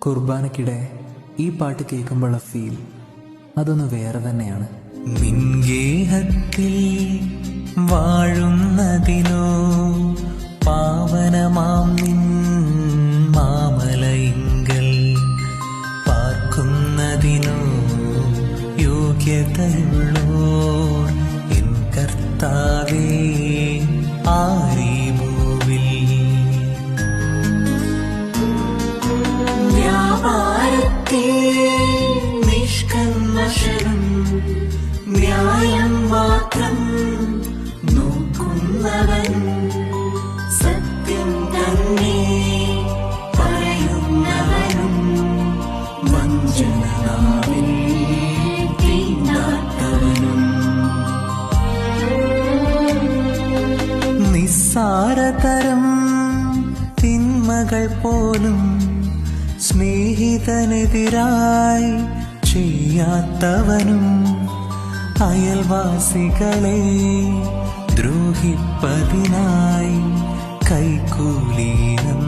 കുർബാനയ്ക്കിടെ ഈ പാട്ട് കേൾക്കുമ്പോഴുള്ള ഫീൽ അതൊന്ന് വേറെ തന്നെയാണ്. നിൻഗേഹത്തിൽ വാഴുന്നതിനോ പാവനമാം നിൻ മാമലയിങ്കൽ പാർക്കുന്നതിനോ യോഗ്യതയുള്ളോർ എൻ കർത്താവേ ആരീ ഭൂവിൽ. നിഷ്കന്മഷനും ന്യായം മാത്രം നോക്കുന്നവൻ സത്യം തന്നെ പറയുന്നവനും വഞ്ചനാവിൽ തീണ്ടാത്തവനും നിസ്സാരതരം തിന്മകൾ പോലും സ്നേഹിതനെതിരായി ചെയ്യാത്തവനും അയൽവാസികളെ ദ്രോഹിപ്പതിനായി കൈക്കൂലിയും